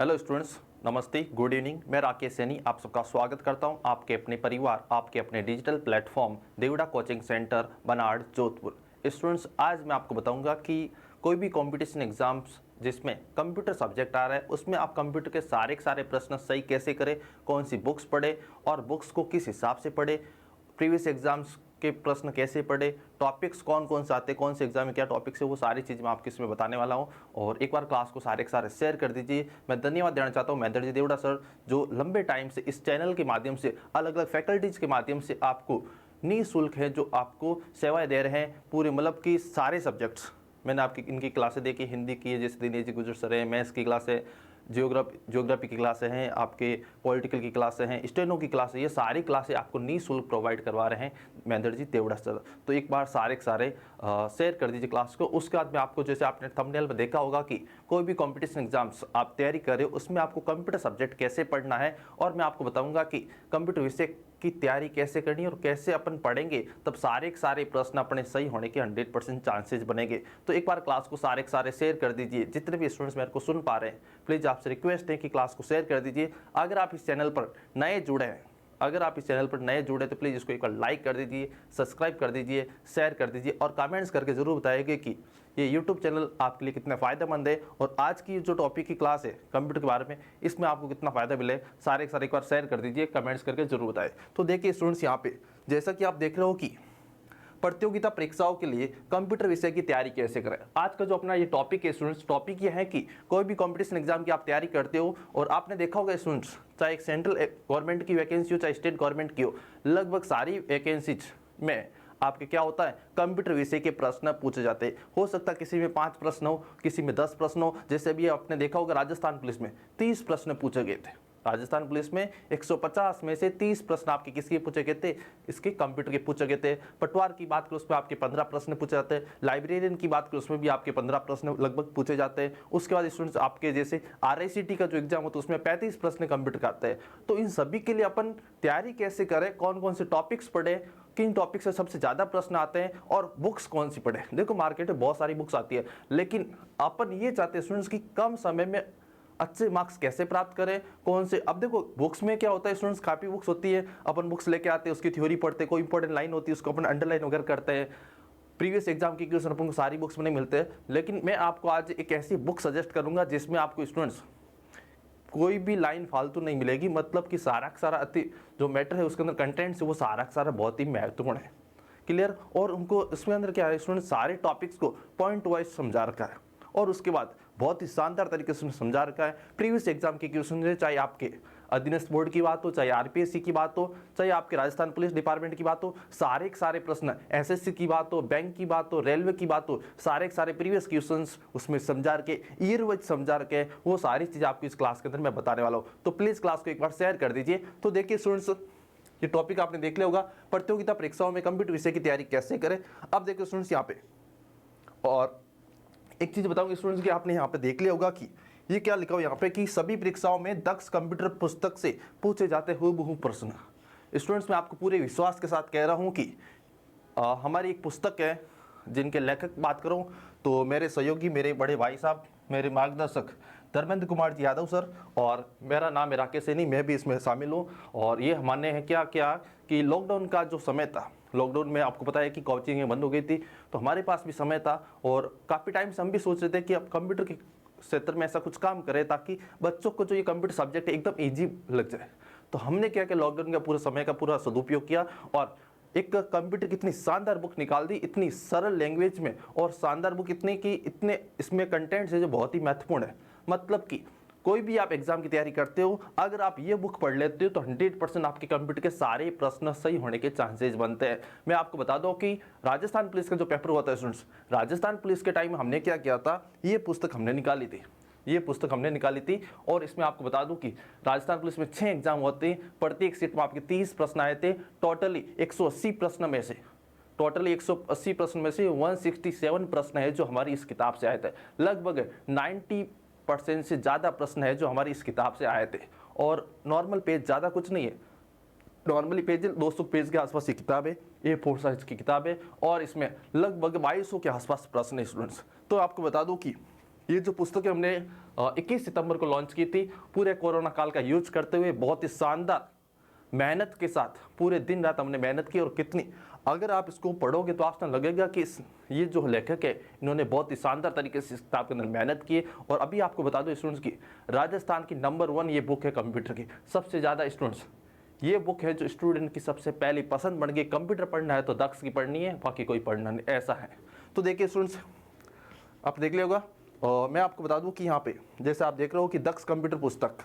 Hello students, नमस्ते, good evening. मैं राकेश सैनी आप सबका स्वागत करता हूं आपके अपने परिवार, आपके अपने digital platform Devda coaching centre Banar Jodhpur. Students, आज मैं आपको बताऊंगा कि कोई भी कंपटीशन एग्जाम्स जिसमें कंप्यूटर सब्जेक्ट आ रहा है उसमें आप कंप्यूटर के सारे प्रश्न सही कैसे करें, कौन सी बुक्स पढ़े और बुक्स को किस हिसाब से पढ़े, प्रीवियस एग्जाम्स के प्रश्न कैसे पढ़े, टॉपिक्स कौन कौन से आते हैं, कौन से एग्जाम में क्या टॉपिक्स है, वो सारी चीज़ मैं आपको इसमें बताने वाला हूं। और एक बार क्लास को सारे के सारे शेयर कर दीजिए। मैं धन्यवाद देना चाहता हूं महेंद्र जी देवड़ा सर, जो लंबे टाइम से इस चैनल के माध्यम से अलग अलग फैकल्टीज के माध्यम से आपको निःशुल्क है जो आपको सेवाएं दे रहे हैं। पूरे मतलब कि सारे सब्जेक्ट्स मैंने आपकी इनकी क्लासें देखी, हिंदी की है जैसे दिनेश जी गुजर सर है, मैथ्स की क्लासें, ज्योग्राफी की क्लासें हैं, आपके पॉलिटिकल की क्लासें हैं, स्टेनो की क्लासें, ये सारी क्लासें आपको निःशुल्क प्रोवाइड करवा रहे हैं महेंद्र जी देवड़ा सर। तो एक बार सारे के सारे शेयर कर दीजिए क्लास को। उसके बाद में आपको, जैसे आपने थंबनेल में देखा होगा कि कोई भी कंपटीशन एग्जाम्स आप तैयारी कर रहे हो उसमें आपको कंप्यूटर सब्जेक्ट कैसे पढ़ना है, और मैं आपको बताऊंगा कि कंप्यूटर विषय की तैयारी कैसे करनी है और कैसे अपन पढ़ेंगे तब सारे के सारे प्रश्न अपने सही होने के 100% चांसेस बनेंगे। तो एक बार क्लास को सारे के सारे शेयर कर दीजिए। जितने भी स्टूडेंट्स मेरे को सुन पा रहे हैं, प्लीज़ आपसे रिक्वेस्ट है कि क्लास को शेयर कर दीजिए। अगर आप इस चैनल पर नए जुड़े हैं तो प्लीज़ इसको एक बार लाइक कर दीजिए, सब्सक्राइब कर दीजिए, शेयर कर दीजिए और कमेंट्स करके ज़रूर बताइए कि ये यूट्यूब चैनल आपके लिए कितना फ़ायदेमंद है और आज की जो टॉपिक की क्लास है कंप्यूटर के बारे में, इसमें आपको कितना फ़ायदा मिले। सारे के सारे एक बार शेयर कर दीजिए, कमेंट्स करके ज़रूर बताएं। तो देखिए स्टूडेंट्स, यहाँ पे जैसा कि आप देख रहे हो कि प्रतियोगिता परीक्षाओं के लिए कंप्यूटर विषय की तैयारी कैसे करें। आज का जो अपना ये टॉपिक है स्टूडेंट्स, टॉपिक ये है कि कोई भी कंपटीशन एग्जाम की आप तैयारी करते हो और आपने देखा होगा स्टूडेंट्स, चाहे एक सेंट्रल गवर्नमेंट की वैकेंसी हो चाहे स्टेट गवर्नमेंट की हो, लगभग सारी वैकेंसीज में आपके क्या होता है, कंप्यूटर विषय के प्रश्न पूछे जाते हैं। हो सकता है किसी में 5 प्रश्न हो, किसी में 10 प्रश्न हो। जैसे अभी आपने देखा होगा राजस्थान पुलिस में 30 प्रश्न पूछे गए थे। राजस्थान पुलिस में 150 में से 30 प्रश्न आपके किसके पूछे गए थे, इसके कंप्यूटर के पूछे गए थे। पटवार की बात करें उसमें आपके 15 प्रश्न पूछे जाते हैं। लाइब्रेरियन की बात करें उसमें भी आपके 15 प्रश्न लगभग पूछे जाते हैं। उसके बाद स्टूडेंट्स आपके जैसे RICT का जो एग्जाम होता है उसमें 35 प्रश्न कंप्यूटर का आते हैं। तो इन सभी के लिए अपन तैयारी कैसे करें, कौन कौन से टॉपिक्स पढ़े, किन टॉपिक से सबसे ज़्यादा प्रश्न आते हैं और बुक्स कौन सी पढ़े। देखो मार्केट में बहुत सारी बुक्स आती है, लेकिन अपन ये चाहते हैं स्टूडेंट्स की कम समय में अच्छे मार्क्स कैसे प्राप्त करें, कौन से। अब देखो बुक्स में क्या होता है स्टूडेंट्स, काफ़ी बुक्स होती है, अपन बुक्स लेके आते हैं, उसकी थ्योरी पढ़ते हैं, कोई इंपॉर्टेंट लाइन होती है उसको अपन अंडरलाइन वगैरह करते हैं। प्रीवियस एग्जाम की क्वेश्चन अपन को सारी बुक्स में नहीं मिलते, लेकिन मैं आपको आज एक ऐसी बुक सजेस्ट करूंगा जिसमें आपको स्टूडेंट्स कोई भी लाइन फालतू नहीं मिलेगी। मतलब कि सारा का सारा अति जो मैटर है उसके अंदर कंटेंट है वो सारा का सारा बहुत ही महत्वपूर्ण है, क्लियर। और उनको इसमें अंदर क्या है, स्टूडेंट सारे टॉपिक्स को पॉइंट वाइज समझा रखा है और उसके बाद बहुत ही शानदार तरीके से समझा रखा है। प्रीवियस एग्जाम के क्वेश्चन है, चाहे आपके अधीनस्थ बोर्ड की बात हो, चाहे RPSC की बात हो, चाहे आपके राजस्थान पुलिस डिपार्टमेंट की बात हो, सारे के सारे प्रश्न, SSC की बात हो, बैंक की बात हो, रेलवे की बात हो, सारे के सारे प्रीवियस क्वेश्चंस उसमें समझा के, ईयर वाइज समझा के, वो सारी चीज़ आपको इस क्लास के अंदर मैं बताने वाला हूँ। तो प्लीज़ क्लास को एक बार शेयर कर दीजिए। तो देखिए स्टूडेंट्स, ये टॉपिक आपने देख लिया होगा, प्रतियोगिता परीक्षाओं में कंप्यूटर विषय की तैयारी कैसे करें। अब देखिए स्टूडेंट्स यहाँ पे, और एक चीज बताऊंगा स्टूडेंट्स कि आपने यहाँ पे देख लिया होगा कि ये क्या लिखा हुआ यहाँ पे कि सभी परीक्षाओं में दक्ष कंप्यूटर पुस्तक से पूछे जाते हूबहू प्रश्न। स्टूडेंट्स, मैं आपको पूरे विश्वास के साथ कह रहा हूँ कि हमारी एक पुस्तक है जिनके लेखक बात करूँ तो मेरे सहयोगी, मेरे बड़े भाई साहब, मेरे मार्गदर्शक धर्मेंद्र कुमार जी यादव सर, और मेरा नाम है राकेश सैनी, मैं भी इसमें शामिल हूँ। और ये हमने है क्या क्या कि लॉकडाउन का जो समय था, लॉकडाउन में आपको पता है कि कोचिंग बंद हो गई थी, तो हमारे पास भी समय था और काफ़ी टाइम से हम भी सोच रहे थे कि अब कंप्यूटर के क्षेत्र में ऐसा कुछ काम करें ताकि बच्चों को जो ये कंप्यूटर सब्जेक्ट है एकदम ईजी लग जाए। तो हमने क्या कि लॉकडाउन का पूरा समय का पूरा सदुपयोग किया और एक कंप्यूटर की इतनी शानदार बुक निकाल दी, इतनी सरल लैंग्वेज में, और शानदार बुक इतनी कि इतने इसमें कंटेंट्स है जो बहुत ही महत्वपूर्ण है। मतलब कि कोई भी आप एग्जाम की तैयारी करते हो, अगर आप ये बुक पढ़ लेते हो तो 100% आपके कंप्यूटर के सारे प्रश्न सही होने के चांसेस बनते हैं। मैं आपको बता दूं कि राजस्थान पुलिस का जो पेपर हुआ था स्टूडेंट्स, राजस्थान पुलिस के टाइम में हमने क्या किया था, ये पुस्तक हमने निकाली थी और इसमें आपको बता दूं कि राजस्थान पुलिस में 6 एग्जाम होते हैं, प्रत्येक सीट में आपके 30 प्रश्न आए थे। टोटली 180 प्रश्न में से 167 प्रश्न है जो हमारी इस किताब से आए थे। लगभग 90% से ज़्यादा प्रश्न है जो हमारी इस किताब से आए थे। और नॉर्मल पेज ज़्यादा कुछ नहीं है, नॉर्मली पेज 200 पेज के आसपास ये किताब है, A4 साइज की किताब है और इसमें लगभग 2200 के आसपास प्रश्न है स्टूडेंट्स। तो आपको बता दूं कि ये जो पुस्तक हमने 21 सितंबर को लॉन्च की थी, पूरे कोरोना काल का यूज करते हुए बहुत ही शानदार मेहनत के साथ पूरे दिन रात हमने मेहनत की। और कितनी, अगर आप इसको पढ़ोगे तो आपको लगेगा कि ये जो लेखक है इन्होंने बहुत ही शानदार तरीके से इस किताब के अंदर मेहनत की है। और अभी आपको बता दो स्टूडेंट्स की राजस्थान की नंबर 1 ये बुक है कंप्यूटर की, सबसे ज़्यादा स्टूडेंट्स ये बुक है जो स्टूडेंट की सबसे पहली पसंद बन गई। कंप्यूटर पढ़ना है तो दक्ष की पढ़नी है, बाकी कोई पढ़ना नहीं, ऐसा है। तो देखिए स्टूडेंट्स, आप देख लिया होगा। और मैं आपको बता दूं कि यहाँ पे जैसे आप देख रहे हो कि दक्ष कंप्यूटर पुस्तक,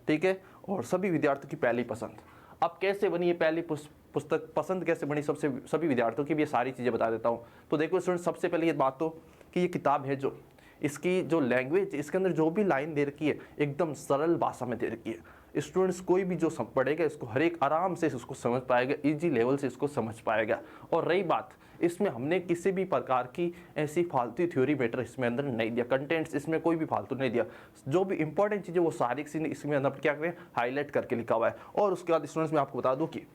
ठीक है, और सभी विद्यार्थियों की पहली पसंद। अब कैसे बनी ये पहली पुस्तक पसंद, कैसे बनी सभी विद्यार्थियों की भी, ये सारी चीज़ें बता देता हूँ। तो देखो स्टूडेंट, सबसे पहले ये बात तो कि ये किताब है जो इसकी जो लैंग्वेज, इसके अंदर जो भी लाइन दे रखी है एकदम सरल भाषा में दे रखी है। स्टूडेंट्स कोई भी जो पढ़ेगा इसको हर एक आराम से इसको समझ पाएगा, इजी लेवल से इसको समझ पाएगा। और रही बात, इसमें हमने किसी भी प्रकार की ऐसी फालतू थ्योरी मैटर इसमें अंदर नहीं दिया, कंटेंट्स इसमें कोई भी फालतू नहीं दिया। जो भी इंपॉर्टेंट चीज़ें वो सारी इसमें अंदर क्या करें, हाईलाइट करके लिखा हुआ है। और उसके बाद स्टूडेंट्स मैं आपको बता दूं कि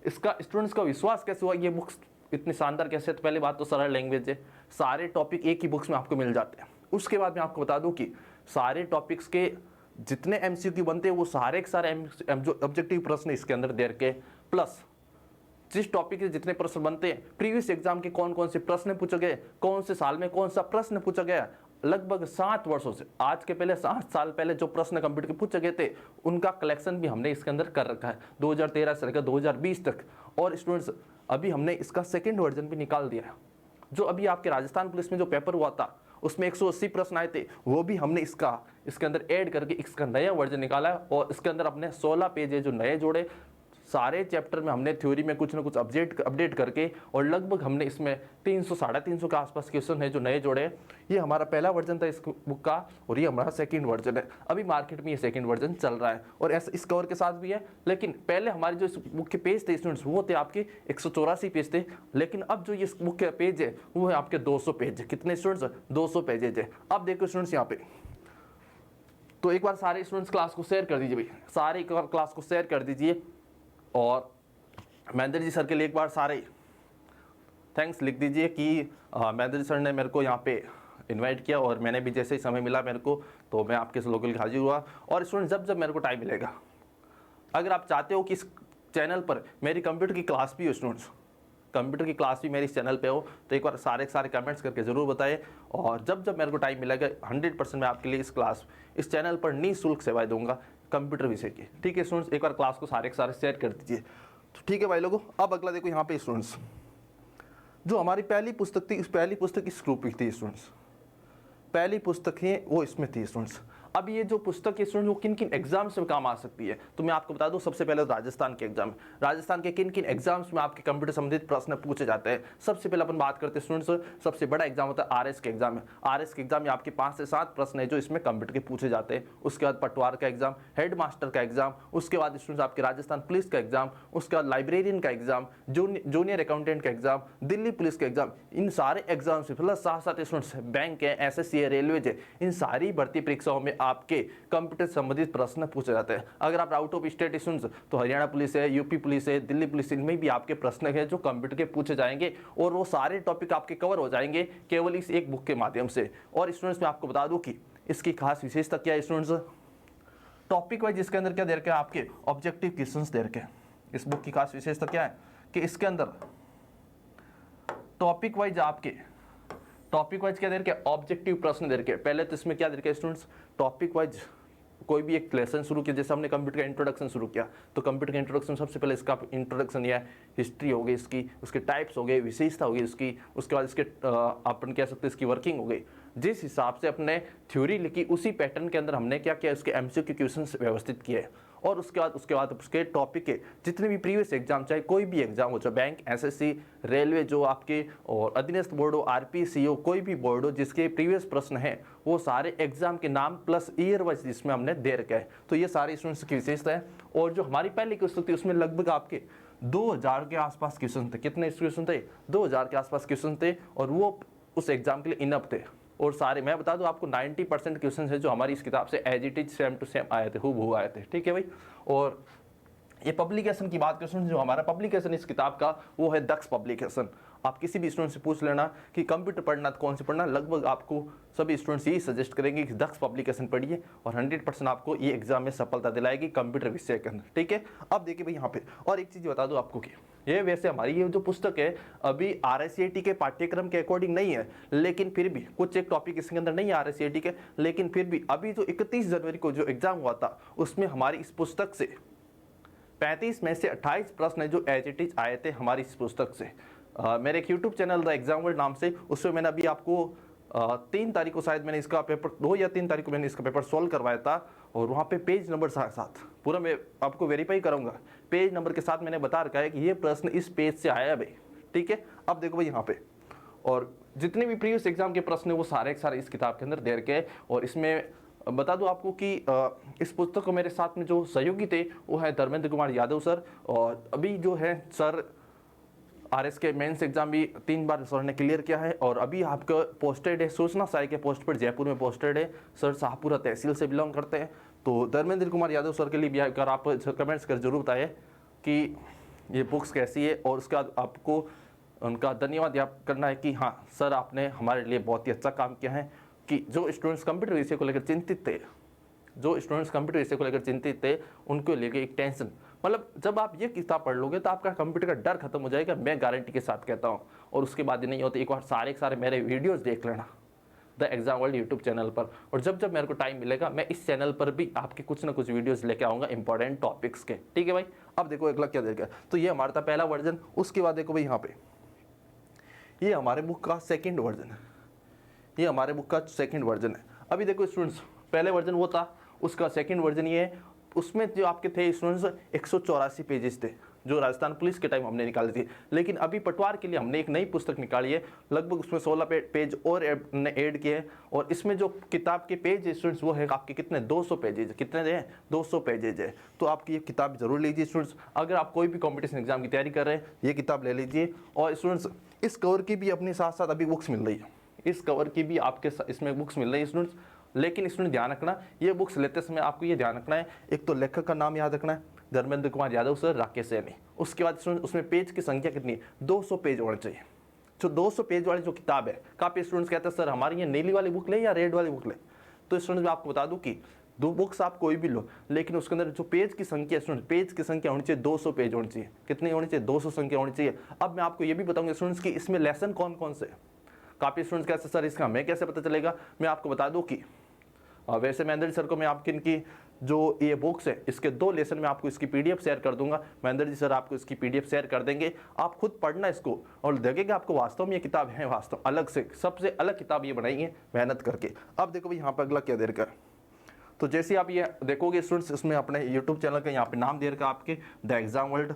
इसका स्टूडेंट्स का विश्वास कैसे हुआ, ये बुक्स इतनी शानदार कैसे। तो पहली बात तो सरल लैंग्वेज है, सारे टॉपिक एक ही बुक्स में आपको मिल जाते हैं। उसके बाद मैं आपको बता दूं कि सारे टॉपिक्स के जितने MCQ बनते हैं वो सारे के सारे जो ऑब्जेक्टिव प्रश्न इसके अंदर दे रखे, प्लस जिस टॉपिक के जितने प्रश्न बनते हैं, प्रीवियस एग्जाम के कौन कौन से प्रश्न पूछे गए, कौन से साल में कौन सा प्रश्न पूछा गया, लगभग 7 वर्षों से, आज के पहले 7 साल पहले जो प्रश्न कंप्यूटर के पूछे गए थे उनका कलेक्शन भी हमने इसके अंदर कर रखा है 2013 से लेकर 2020 तक। और स्टूडेंट्स अभी हमने इसका सेकेंड वर्जन भी निकाल दिया है। जो अभी आपके राजस्थान पुलिस में जो पेपर हुआ था उसमें 180 प्रश्न आए थे, वो भी हमने इसके अंदर ऐड करके इसका नया वर्जन निकाला है। और इसके अंदर अपने 16 पेज है जो नए जोड़े, सारे चैप्टर में हमने थ्योरी में कुछ ना कुछ अपडेट करके, और लगभग हमने इसमें 300 साढ़े 300 के आसपास क्वेश्चन है जो नए जोड़े। ये हमारा पहला वर्जन था इस बुक का, और ये हमारा सेकंड वर्जन है। अभी मार्केट में ये सेकंड वर्जन चल रहा है, और ऐसा इस कवर के साथ भी है। लेकिन पहले हमारे जो इस बुक के पेज थे स्टूडेंट्स, वो थे आपके 184 पेज थे। लेकिन अब जो ये बुक के पेज है वो है आपके 200 पेज है। कितने स्टूडेंट्स? 200 पेजेज है। अब देखो स्टूडेंट्स यहाँ पे, तो एक बार सारे स्टूडेंट्स क्लास को शेयर कर दीजिए भाई, सारे एक बार क्लास को शेयर कर दीजिए। और महेंद्र जी सर के लिए एक बार सारे थैंक्स लिख दीजिए कि महेंद्र जी सर ने मेरे को यहाँ पे इनवाइट किया, और मैंने भी जैसे ही समय मिला मेरे को तो मैं आपके लोगों के लिए हाजिर हुआ। और स्टूडेंट जब जब मेरे को टाइम मिलेगा, अगर आप चाहते हो कि इस चैनल पर मेरी कंप्यूटर की क्लास भी हो, स्टूडेंट्स कंप्यूटर की क्लास भी मेरी इस चैनल पे हो, तो एक बार सारे कमेंट्स करके ज़रूर बताएं। और जब जब मेरे को टाइम मिलेगा 100% मैं आपके लिए इस चैनल पर निःशुल्क सेवाएं दूंगा कंप्यूटर विषय की। ठीक है स्टूडेंट्स, एक बार क्लास को सारे शेयर कर दीजिए। तो ठीक है भाई लोगों, अब अगला देखो यहाँ पे स्टूडेंट्स, जो हमारी पहली पुस्तक थी, इस पहली पुस्तक इस ग्रुप की थी स्टूडेंट्स, पहली पुस्तक है वो इसमें थी स्टूडेंट्स। अब ये जो पुस्तक है स्टूडेंट वो किन किन एग्जाम्स में काम आ सकती है, तो मैं आपको बता दूं। सबसे पहले राजस्थान के एग्जाम, राजस्थान के किन किन एग्जाम्स में आपके कंप्यूटर संबंधित प्रश्न पूछे जाते हैं। सबसे पहले अपन बात करते हैं स्टूडेंट्स, सबसे बड़ा एग्जाम होता है RS के एग्जाम में। RS के एग्जाम में आपके 5 से 7 प्रश्न है जो इसमें कंप्यूटर के पूछे जाते हैं। उसके बाद पटवार का एग्जाम, हेड मास्टर का एग्जाम, उसके बाद स्टूडेंट्स आपके राजस्थान पुलिस का एग्जाम, उसके बाद लाइब्रेरियन का एग्जाम, जूनियर अकाउंटेंट का एग्जाम, दिल्ली पुलिस का एग्जाम। इन सारे एग्जाम से प्लस साथ साथ स्टूडेंट्स बैंक है, SSC है, रेलवे है, इन सारी भर्ती परीक्षाओं में आपके कंप्यूटर संबंधित प्रश्न पूछे जाते हैं। अगर आप आउट ऑफ स्टेट स्टूडेंट्स तो हरियाणा पुलिस है, यूपी पुलिस है, दिल्ली पुलिस, इनमें भी आपके प्रश्न है जो कंप्यूटर के पूछे जाएंगे। और वो सारे टॉपिक आपके कवर हो जाएंगे केवल इस एक बुक के माध्यम से। और स्टूडेंट्स मैं आपको बता दूं कि इसकी खास विशेषता क्या है स्टूडेंट्स, टॉपिक वाइज इसके अंदर क्या दे रखे हैं आपके ऑब्जेक्टिव क्वेश्चंस दे रखे हैं। इस बुक की खास विशेषता क्या है कि इसके अंदर टॉपिक वाइज क्या दे रखे, ऑब्जेक्टिव प्रश्न दे रखे। पहले तो इसमें क्या दे रखे स्टूडेंट्स, टॉपिक वाइज कोई भी एक लेसन शुरू किया, जैसे हमने कंप्यूटर का इंट्रोडक्शन शुरू किया, तो कंप्यूटर का इंट्रोडक्शन सबसे पहले इसका इंट्रोडक्शन या हिस्ट्री हो गई इसकी, उसके टाइप्स हो गए, विशेषता हो गई उसकी, उसके बाद इसके अपन कह सकते हैं इसकी वर्किंग हो गई। जिस हिसाब से अपने थ्योरी लिखी उसी पैटर्न के अंदर हमने क्या किया, उसके MCQ क्वेश्चंस व्यवस्थित किए। और उसके बाद उसके टॉपिक के जितने भी प्रीवियस एग्जाम, चाहे कोई भी एग्जाम हो, चाहे बैंक, SSC, रेलवे जो आपके और अधीनस्थ बोर्ड हो, RPC हो, कोई भी बोर्ड हो, जिसके प्रीवियस प्रश्न है वो सारे एग्जाम के नाम प्लस ईयर वाइज इसमें हमने दे रखा है। तो ये सारी स्टूडेंट्स की विशेषता है। और जो हमारी पहली पुस्तक थी उसमें लगभग आपके 2000 के आसपास क्वेश्चन थे। कितने क्वेश्चन थे? 2000 के आसपास क्वेश्चन थे, और वो उस एग्जाम के लिए इनफ थे। और सारे मैं बता दूं आपको 90% क्वेश्चन है जो हमारी इस किताब से as it is same to same आए थे, हूबहू आए थे। ठीक है भाई। और ये पब्लिकेशन की बात करें, जो हमारा पब्लिकेशन इस किताब का वो है दक्ष पब्लिकेशन। आप किसी भी स्टूडेंट से पूछ लेना कि कंप्यूटर पढ़ना तो कौन से पढ़ना, लगभग आपको सभी स्टूडेंट्स यही सजेस्ट करेंगे कि दक्ष पब्लिकेशन पढ़िए और 100% आपको ये एग्जाम में सफलता दिलाएगी कंप्यूटर विषय के अंदर। ठीक है, अब देखिए भाई यहाँ पे और एक चीज़ बता दूँ आपको कि ये वैसे हमारी ये जो पुस्तक है अभी RICAT के पाठ्यक्रम के अकॉर्डिंग नहीं है, लेकिन फिर भी कुछ एक टॉपिक इसके अंदर नहीं है RICAT के, लेकिन फिर भी अभी जो 31 जनवरी को जो एग्जाम हुआ था उसमें हमारी इस पुस्तक से 35 में से 28 प्रश्न जो एज इट इज आए थे हमारी इस पुस्तक से। मेरे एक YouTube channel the exam world नाम से, उसमें मैंने अभी आपको 3 तारीख को शायद मैंने इसका पेपर 2 या 3 तारीख को मैंने इसका पेपर सॉल्व करवाया था और वहाँ पे पेज नंबर साथ पूरा मैं आपको वेरीफाई करूँगा, पेज नंबर के साथ मैंने बता रखा है कि ये प्रश्न इस पेज से आया है भाई। ठीक है, अब देखो भाई यहाँ पे और जितने भी प्रीवियस एग्जाम के प्रश्न है वो सारे इस किताब के अंदर दे रखे हैं। और इसमें बता दूं आपको कि इस पुस्तक को मेरे साथ में जो सहयोगी थे वो है धर्मेंद्र कुमार यादव सर, और अभी जो है सर RS के मेंस एग्जाम भी 3 बार सर ने क्लियर किया है और अभी आपका पोस्टेड है सूचना सहायक के पोस्ट पर जयपुर में पोस्टेड है। सर शाहपुरा तहसील से बिलोंग करते हैं। तो धर्मेंद्र कुमार यादव सर के लिए भी अगर आप कमेंट्स कर जरूर बताइए कि ये बुक्स कैसी है, और उसके बाद आपको उनका धन्यवाद याद करना है कि हाँ सर आपने हमारे लिए बहुत ही अच्छा काम किया है। कि जो स्टूडेंट्स कंप्यूटर विषय को लेकर चिंतित थे, उनको लेकर एक टेंशन, मतलब जब आप ये किताब पढ़ लोगे तो आपका कंप्यूटर का डर खत्म हो जाएगा, मैं गारंटी के साथ कहता हूँ। और उसके बाद ही नहीं होता, एक बार सारे मेरे वीडियोस देख लेना the exam world YouTube channel पर, और जब मेरे को टाइम मिलेगा मैं इस चैनल पर भी आपके कुछ ना कुछ वीडियोस लेके आऊँगा इंपॉर्टेंट टॉपिक्स के। ठीक है भाई, अब देखो अगला क्या देखा, तो ये हमारा था पहला वर्जन। उसके बाद देखो भाई यहाँ पे ये हमारे बुक का सेकेंड वर्जन है, अभी देखो स्टूडेंट्स पहले वर्जन वो था, उसका सेकंड वर्जन ये है। उसमें जो आपके थे स्टूडेंट्स 184 पेजेस थे जो राजस्थान पुलिस के टाइम हमने निकाली थी, लेकिन अभी पटवार के लिए हमने एक नई पुस्तक निकाली है, लगभग उसमें 16 पेज और ऐड किए हैं। और इसमें जो किताब के पेज स्टूडेंट्स वो है आपके कितने 200 पेजेज, कितने हैं 200 पेजेज है। तो आपकी ये किताब जरूर लीजिए स्टूडेंट्स, अगर आप कोई भी कॉम्पिटिशन एग्जाम की तैयारी कर रहे हैं ये किताब ले लीजिए। और स्टूडेंट्स इस कवर की भी अपने साथ साथ अभी बुक्स मिल रही है, इस कवर की भी आपके इसमें बुक्स मिल रही है स्टूडेंट्स। लेकिन स्टूडेंट ध्यान रखना, ये बुक्स लेते समय आपको ये ध्यान रखना है, एक तो लेखक का नाम याद रखना है धर्मेंद्र कुमार यादव सर, राकेश सैनी। उसके बाद स्टूडेंट उसमें पेज की संख्या कितनी है 200 पेज होने चाहिए। जो 200 पेज वाली जो किताब है, काफ़ी स्टूडेंट्स कहते हैं सर हमारी ये नीली वाली बुक ले या रेड वाली बुक ले। तो स्टूडेंट्स मैं आपको बता दूं कि 2 बुक्स आप कोई भी लो, लेकिन उसके अंदर जो पेज की संख्या स्टूडेंट, पेज की संख्या होनी चाहिए 200 पेज होनी चाहिए। कितनी होनी चाहिए 200 संख्या होनी चाहिए। अब मैं आपको ये भी बताऊंगा स्टूडेंट्स कि इसमें लेसन कौन कौन से। काफ़ी स्टूडेंट्स कहते हैं सर इसका हमें कैसे पता चलेगा। मैं आपको बता दूं कि वैसे महेंद्र जी सर को मैं आपकी इनकी जो ये बुक्स है इसके 2 लेसन में आपको इसकी PDF शेयर कर दूंगा। महेंद्र जी सर आपको इसकी PDF शेयर कर देंगे, आप खुद पढ़ना इसको और देखेंगे आपको वास्तव में ये किताब है, वास्तव अलग से सबसे अलग किताब ये बनाई है मेहनत करके। अब देखो भाई यहाँ पर अगला क्या दे रखा है, तो जैसे आप ये देखोगे स्टूडेंट्स इसमें अपने यूट्यूब चैनल का यहाँ पे नाम दे रखा है आपके द एग्जाम वर्ल्ड,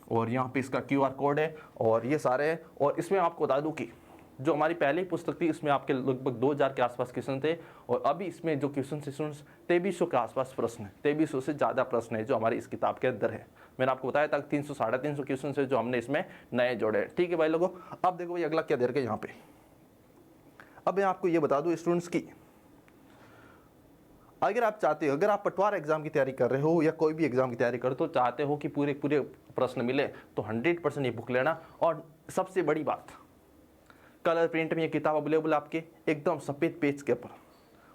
और यहाँ पे इसका QR कोड है और ये सारे हैं। और इसमें आपको बता दूँ कि जो हमारी पहली पुस्तक थी इसमें आपके लगभग 2000 के आसपास क्वेश्चन थे, और अभी इसमें जो क्वेश्चन थे स्टूडेंट्स 2300 के आसपास प्रश्न है, 2300 से ज़्यादा प्रश्न है जो हमारी इस किताब के अंदर है। मैंने आपको बताया था 300 साढ़े 300 क्वेश्चन है जो हमने इसमें नए जोड़े हैं। ठीक है भाई लोगों, अब देखो भाई अगला क्या दे रखा है यहाँ पे। अब मैं आपको ये बता दूँ स्टूडेंट्स की, अगर आप चाहते हो, अगर आप पटवार एग्जाम की तैयारी कर रहे हो या कोई भी एग्जाम की तैयारी कर तो चाहते हो कि पूरे प्रश्न मिले, तो 100% ये बुक लेना। और सबसे बड़ी बात, कलर प्रिंट में ये किताब अवेलेबल आपके एकदम सफ़ेद पेज के ऊपर।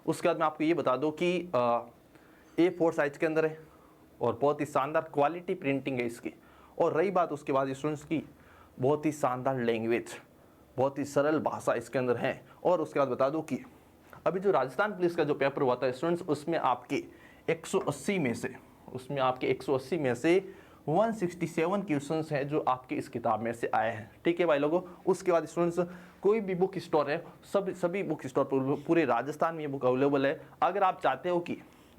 उसके बाद मैं आपको ये बता दूं कि A4 साइज के अंदर है और बहुत ही शानदार क्वालिटी प्रिंटिंग है इसकी। और रही बात उसके बाद स्टूडेंट्स की, बहुत ही शानदार लैंग्वेज, बहुत ही सरल भाषा इसके अंदर है। और उसके बाद बता दूं कि अभी जो राजस्थान पुलिस का जो पेपर हुआ था स्टूडेंट्स, उसमें आपके 180 में से 167 क्वेश्चंस हैं जो आपके इस किताब में से आए हैं। ठीक है भाई लोगों, उसके बाद स्टूडेंट्स कोई भी बुक स्टोर है, सभी बुक स्टोर पर पूरे राजस्थान में ये बुक अवेलेबल है। अगर आप चाहते हो कि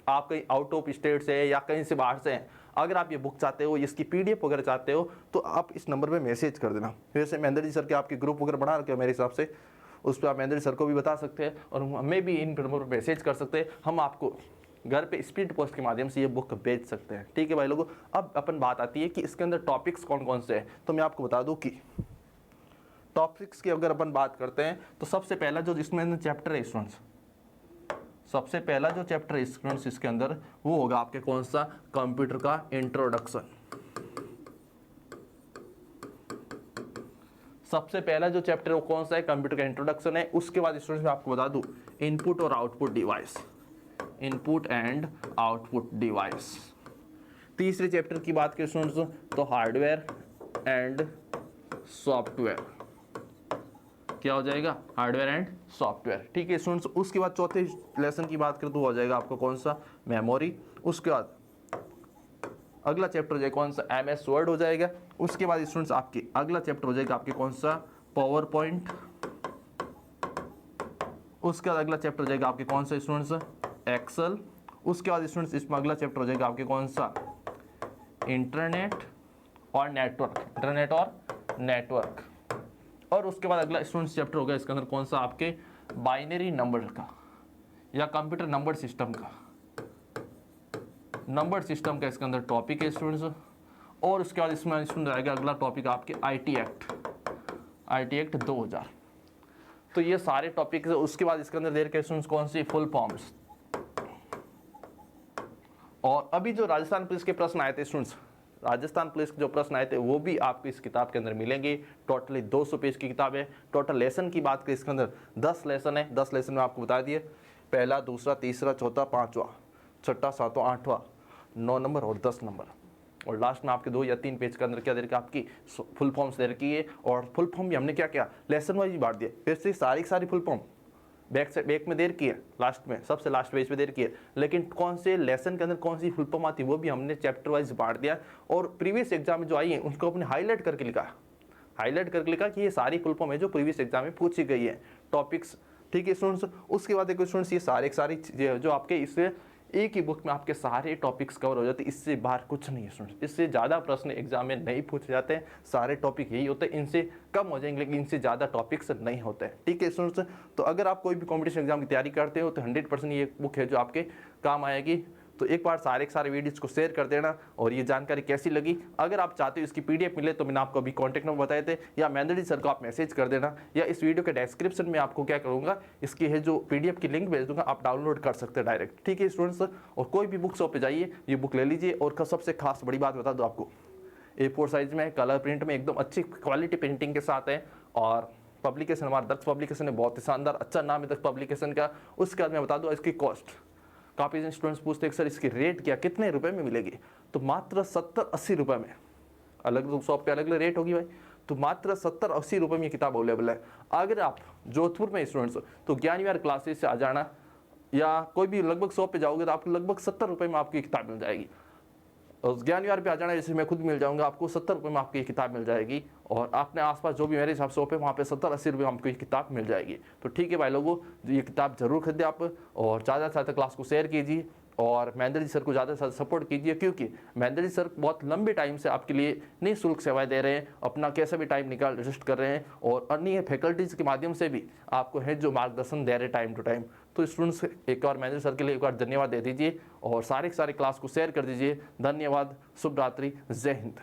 आप कहीं आउट ऑफ स्टेट से या कहीं से बाहर से हैं, अगर आप ये बुक चाहते हो, इसकी PDF वगैरह चाहते हो, तो आप इस नंबर पे मैसेज कर देना। वैसे महेंद्र जी सर के आपके ग्रुप वगैरह बना रखे हो मेरे हिसाब से, उस पर आप महेंद्र जी सर को भी बता सकते हैं और हमें भी इन नंबर पर मैसेज कर सकते हैं, हम आपको घर पे स्पीड पोस्ट के माध्यम से ये बुक भेज सकते हैं। ठीक है भाई लोगों, अब अपन बात आती है कि इसके अंदर टॉपिक्स कौन कौन से हैं। तो मैं आपको बता दूं कि टॉपिक्स की अगर अपन बात करते हैं तो सबसे पहला जो इसमें चैप्टर है स्टूडेंट्स, सबसे पहला जो चैप्टर है स्टूडेंट्स इसके अंदर वो होगा आपके कौन सा, कंप्यूटर का इंट्रोडक्शन। सबसे पहला जो चैप्टर वो कौन सा है, कंप्यूटर का इंट्रोडक्शन है। उसके बाद स्टूडेंट्स मैं आपको बता दूं इनपुट और output device, input and output device. तीसरे चैप्टर की बात करें स्टूडेंट्स तो हार्डवेयर एंड सॉफ्टवेयर, क्या हो जाएगा, हार्डवेयर एंड सॉफ्टवेयर। ठीक है स्टूडेंट्स, उसके बाद चौथे लेसन की बात करें तो हो जाएगा आपको कौन सा, मेमोरी। उसके बाद अगला चैप्टर हो जाएगा कौन सा, MS वर्ड हो जाएगा। उसके बाद स्टूडेंट्स आपकी अगला चैप्टर हो जाएगा आपके कौन सा, पावर पॉइंट। उसके बाद अगला चैप्टर हो जाएगा आपके कौन सा स्टूडेंट्स, एक्सेल। उसके बाद स्टूडेंट्स इसमें अगला चैप्टर हो जाएगा आपके कौन सा, इंटरनेट और नेटवर्क, इंटरनेट और नेटवर्क। और उसके बाद अगला स्टूडेंट्स चैप्टर होगा इसके अंदर कौन सा, आपके बाइनरी नंबर का या कंप्यूटर नंबर सिस्टम का, नंबर सिस्टम का इसके अंदर टॉपिक है स्टूडेंट्स। और उसके बाद इसमें स्टूडेंट आएगा अगला टॉपिक आपके IT एक्ट 2000। तो ये सारे टॉपिक। उसके बाद इसके अंदर देर के स्टूडेंट्स कौन सी, फुल फॉर्म्स। और अभी जो राजस्थान पुलिस के प्रश्न आए थे स्टूडेंट्स, राजस्थान पुलिस के जो प्रश्न आए थे वो भी आपको इस किताब के अंदर मिलेंगे। टोटली 200 पेज की किताब है। टोटल लेसन की बात करें इसके अंदर 10 लेसन है। 10 लेसन में आपको बता दिए, पहला, दूसरा, तीसरा, चौथा, पांचवा, छठा, सातवां, आठवां, 9 नंबर और 10 नंबर। और लास्ट में आपके 2 या 3 पेज के अंदर क्या दे रखी है, आपकी फुल फॉर्म्स दे रखी है। और फुल फॉर्म भी हमने क्या किया, लेसन वाइज बांट दिया। वैसे सारी की सारी फुल फॉर्म बैक में देर की है, लास्ट में सबसे लास्ट पेज पे देर की है, लेकिन कौन से लेसन के अंदर कौन सी फुल फॉर्म आती है वो भी हमने चैप्टर वाइज बांट दिया। और प्रीवियस एग्जाम में जो आई है उनको अपने हाईलाइट करके लिखा, हाईलाइट करके लिखा कि ये सारी फुल फॉर्म है जो प्रीवियस एग्जाम में पूछी गई है, टॉपिक्स। ठीक है स्टूडेंट्स, उसके बाद देखो स्टूडेंट्स ये सारी जो आपके इससे एक ही बुक में आपके सारे टॉपिक्स कवर हो जाते हैं। इससे बाहर कुछ नहीं है स्टूडेंट्स, इससे ज़्यादा प्रश्न एग्जाम में नहीं पूछे जाते हैं। सारे टॉपिक यही होते हैं, इनसे कम हो जाएंगे लेकिन इनसे ज़्यादा टॉपिक्स नहीं होते हैं। ठीक है स्टूडेंट्स, तो अगर आप कोई भी कॉम्पिटिशन एग्जाम की तैयारी करते हो तो 100% ये बुक है जो आपके काम आएगी। तो एक बार सारे वीडियोज़ को शेयर कर देना। और ये जानकारी कैसी लगी, अगर आप चाहते हो इसकी PDF मिले तो मैंने आपको अभी कॉन्टैक्ट नंबर बताए थे, या महेंद्र जी सर को आप मैसेज कर देना, या इस वीडियो के डिस्क्रिप्शन में आपको क्या करूँगा, इसकी है जो PDF की लिंक भेज दूंगा, आप डाउनलोड कर सकते हैं डायरेक्ट। ठीक है स्टूडेंट्स, और कोई भी बुक शॉप पे जाइए, ये बुक ले लीजिए। और सबसे खास बड़ी बात बता दो आपको, A4 साइज में, कलर प्रिंट में, एकदम अच्छी क्वालिटी प्रिंटिंग के साथ है। और पब्लिकेशन हमारा दक्ष पब्लिकेशन है, बहुत ही शानदार अच्छा नाम है दक्ष पब्लिकेशन का। उसके बाद मैं बता दूँ इसकी कॉस्ट, काफ़ी स्टूडेंट्स पूछते हैं सर इसकी रेट क्या, कितने रुपए में मिलेगी, तो मात्र 70-80 रुपये में। अलग शॉप पे अलग अलग रेट होगी भाई, तो मात्र 70-80 रुपये में ये किताब अवेलेबल है। अगर आप जोधपुर में स्टूडेंट्स तो ज्ञान विहार क्लासेस से आ जाना, या कोई भी लगभग शॉप पे जाओगे तो आपको लगभग 70 रुपये में आपकी किताब मिल जाएगी। और ज्ञान विहार पे आ जाना, जैसे मैं खुद मिल जाऊंगा, आपको 70 रुपये में आपकी किताब मिल जाएगी। और अपने आसपास जो भी मेरे हिसाब शॉप है वहाँ पे 70-80 रुपये में आपको ये किताब मिल जाएगी। तो ठीक है भाई लोगों, ये किताब जरूर खरीदे आप, और ज़्यादा से ज़्यादा क्लास को शेयर कीजिए। और महेंद्र जी सर को ज़्यादा से ज़्यादा सपोर्ट कीजिए, क्योंकि महेंद्र जी सर बहुत लंबे टाइम से आपके लिए निःशुल्क सेवाएं दे रहे हैं, अपना कैसा भी टाइम निकाल एडजस्ट कर रहे हैं, और अन्य फैकल्टीज़ के माध्यम से भी आपको है जो मार्गदर्शन दे रहे हैं टाइम टू टाइम। तो स्टूडेंट्स एक और महेंद्र सर के लिए एक बार धन्यवाद दे दीजिए, और सारे क्लास को शेयर कर दीजिए। धन्यवाद, शुभ रात्रि, जय हिंद।